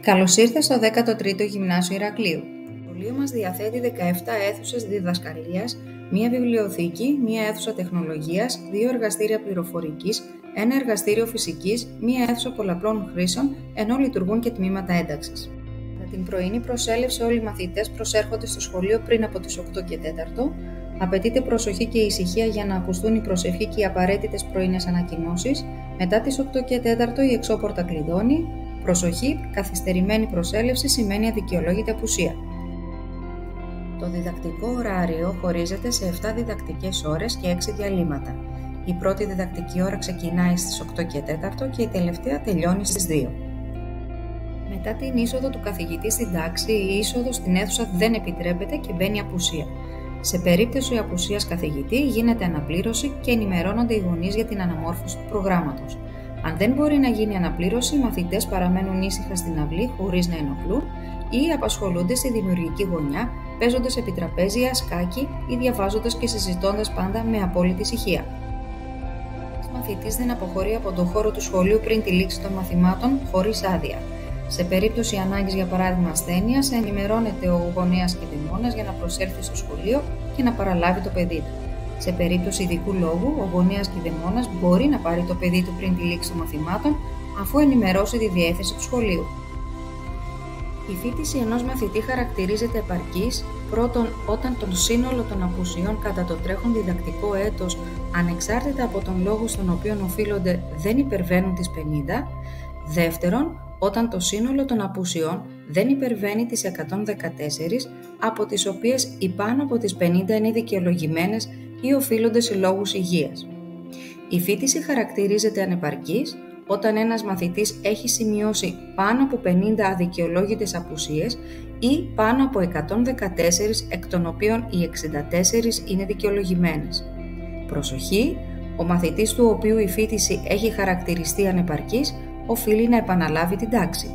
Καλώς ήρθες στο 13ο Γυμνάσιο Ηρακλείου. Το σχολείο μας διαθέτει 17 αίθουσες διδασκαλίας, μία βιβλιοθήκη, μία αίθουσα τεχνολογίας, 2 εργαστήρια πληροφορικής, ένα εργαστήριο φυσικής, μία αίθουσα πολλαπλών χρήσεων, ενώ λειτουργούν και τμήματα ένταξης. Για την πρωινή προσέλευση όλοι οι μαθητές προσέρχονται στο σχολείο πριν από τις 8 και 4. Απαιτείται προσοχή και ησυχία για να ακουστούν η προσευχή και οι απαραίτητες πρωινές ανακοινώσεις. Μετά τις 8 και 4 η εξώπορτα κλειδώνει. Προσοχή, καθυστερημένη προσέλευση σημαίνει αδικαιολόγητη απουσία. Το διδακτικό ωράριο χωρίζεται σε 7 διδακτικές ώρες και 6 διαλύματα. Η πρώτη διδακτική ώρα ξεκινάει στις 8 και 4 και η τελευταία τελειώνει στις 2. Μετά την είσοδο του καθηγητή στην τάξη, η είσοδος στην αίθουσα δεν επιτρέπεται και μπαίνει απουσία. Σε περίπτωση απουσίας καθηγητή γίνεται αναπλήρωση και ενημερώνονται οι γονείς για την αναμόρφωση του προγράμματος. Αν δεν μπορεί να γίνει αναπλήρωση, οι μαθητές παραμένουν ήσυχα στην αυλή χωρίς να ενοχλούν ή απασχολούνται στη δημιουργική γωνιά, παίζοντας επί τραπέζια, σκάκι ή διαβάζοντας και συζητώντας πάντα με απόλυτη ησυχία. Ο μαθητής δεν αποχωρεί από τον χώρο του σχολείου πριν τη λήξη των μαθημάτων χωρίς άδεια. Σε περίπτωση ανάγκης, για παράδειγμα ασθένειας, ενημερώνεται ο γονέας κηδεμόνας για να προσέλθει στο σχολείο και να παραλάβει το παιδί του. Σε περίπτωση ειδικού λόγου, ο γονέας κηδεμόνας μπορεί να πάρει το παιδί του πριν τη λήξη των μαθημάτων, αφού ενημερώσει τη διεύθυνση του σχολείου. Η φοιτηση ενός μαθητή χαρακτηρίζεται επαρκής, πρώτον, όταν το σύνολο των απουσιών κατά το τρέχον διδακτικό έτος, ανεξάρτητα από τον λόγο στον οποίο οφείλονται, δεν υπερβαίνουν τις 50, δεύτερον, όταν το σύνολο των απουσιών δεν υπερβαίνει τις 114, από τις οποίες οι πάνω από τις 50 είναι δικαιολογημένες ή οφείλονται σε λόγους υγείας. Η φοιτηση χαρακτηρίζεται ανεπαρκής όταν ένας μαθητής έχει σημειώσει πάνω από 50 αδικαιολόγητες απουσίες ή πάνω από 114, εκ των οποίων οι 64 είναι δικαιολογημένες. Προσοχή, ο μαθητής του οποίου η φοιτηση έχει χαρακτηριστεί ανεπαρκής οφείλει να επαναλάβει την τάξη.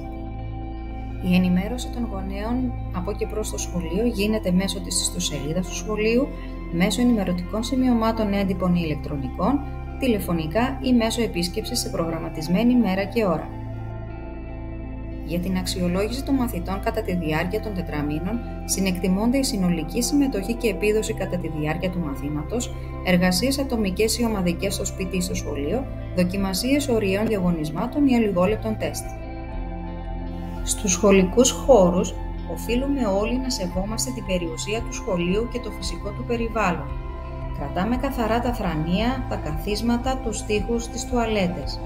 Η ενημέρωση των γονέων από και προς το σχολείο γίνεται μέσω της ιστοσελίδας του σχολείου, μέσω ενημερωτικών σημειωμάτων έντυπων ή ηλεκτρονικών, τηλεφωνικά ή μέσω επίσκεψης σε προγραμματισμένη μέρα και ώρα. Για την αξιολόγηση των μαθητών κατά τη διάρκεια των τετραμήνων συνεκτιμώνται η συνολική συμμετοχή και επίδοση κατά τη διάρκεια του μαθήματος, εργασίες ατομικές ή ομαδικές στο σπίτι ή στο σχολείο, δοκιμασίες ωριαίων διαγωνισμάτων ή ολιγόλεπτων τεστ. Στους σχολικούς χώρους οφείλουμε όλοι να σεβόμαστε την περιουσία του σχολείου και το φυσικό του περιβάλλον. Κρατάμε καθαρά τα θρανία, τα καθίσματα, τους τοίχους, τις τουαλέτες.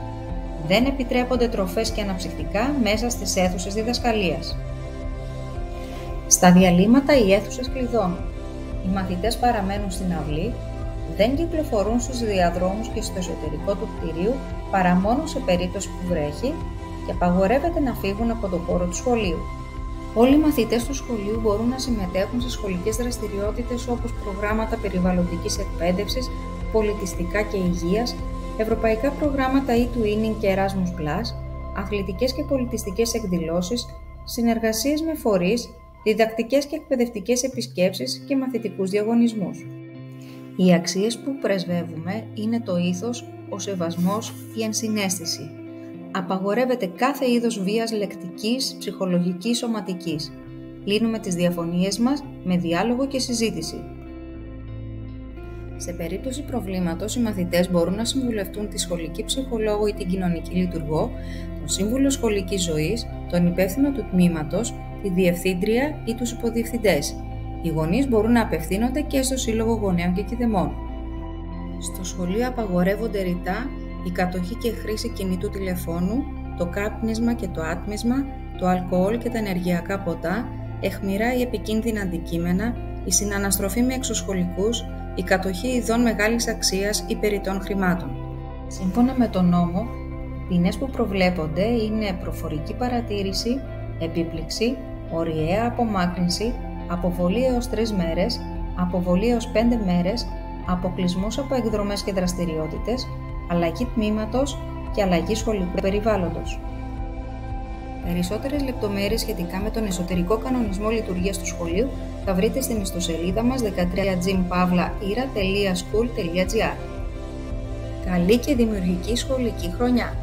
Δεν επιτρέπονται τροφές και αναψυκτικά μέσα στις αίθουσες διδασκαλίας. Στα διαλύματα οι αίθουσες κλειδώνουν. Οι μαθητές παραμένουν στην αυλή, δεν κυκλοφορούν στους διαδρόμους και στο εσωτερικό του κτηρίου παρά μόνο σε περίπτωση που βρέχει και απαγορεύεται να φύγουν από τον χώρο του σχολείου. Όλοι οι μαθητές του σχολείου μπορούν να συμμετέχουν σε σχολικές δραστηριότητες όπως προγράμματα περιβαλλοντικής εκπαίδευσης, πολιτιστικά και υγείας, ευρωπαϊκά προγράμματα e-twinning και Erasmus+, αθλητικές και πολιτιστικές εκδηλώσεις, συνεργασίες με φορείς, διδακτικές και εκπαιδευτικές επισκέψεις και μαθητικούς διαγωνισμούς. Οι αξίες που πρεσβεύουμε είναι το ήθος, ο σεβασμός, η ενσυναίσθηση. Απαγορεύεται κάθε είδος βίας λεκτικής, ψυχολογικής, σωματικής. Λύνουμε τις διαφωνίες μας με διάλογο και συζήτηση. Σε περίπτωση προβλήματος, οι μαθητές μπορούν να συμβουλευτούν τη σχολική ψυχολόγο ή την κοινωνική λειτουργό, τον σύμβουλο σχολικής ζωής, τον υπεύθυνο του τμήματος, τη διευθύντρια ή τους υποδιευθυντές. Οι γονείς μπορούν να απευθύνονται και στο Σύλλογο Γονέων και Κηδεμόνων. Στο σχολείο απαγορεύονται ρητά η κατοχή και χρήση κινητού τηλεφώνου, το κάπνισμα και το άτμισμα, το αλκοόλ και τα ενεργειακά ποτά, αιχμηρά ή επικίνδυνα αντικείμενα, η συναναστροφή με εξωσχολικούς, η κατοχή ειδών μεγάλης αξίας ή περιττών χρημάτων. Σύμφωνα με τον νόμο, οι ποινές που προβλέπονται είναι προφορική παρατήρηση, επίπληξη, ωριαία απομάκρυνση, αποβολή έως 3 μέρες, αποβολή έως 5 μέρες, αποκλεισμός από εκδρομές και δραστηριότητες, αλλαγή τμήματος και αλλαγή σχολικού περιβάλλοντος. Περισσότερες λεπτομέρειες σχετικά με τον εσωτερικό κανονισμό λειτουργίας του σχολείου θα βρείτε στην ιστοσελίδα μας 13gympavlaira.school.gr. Καλή και δημιουργική σχολική χρονιά!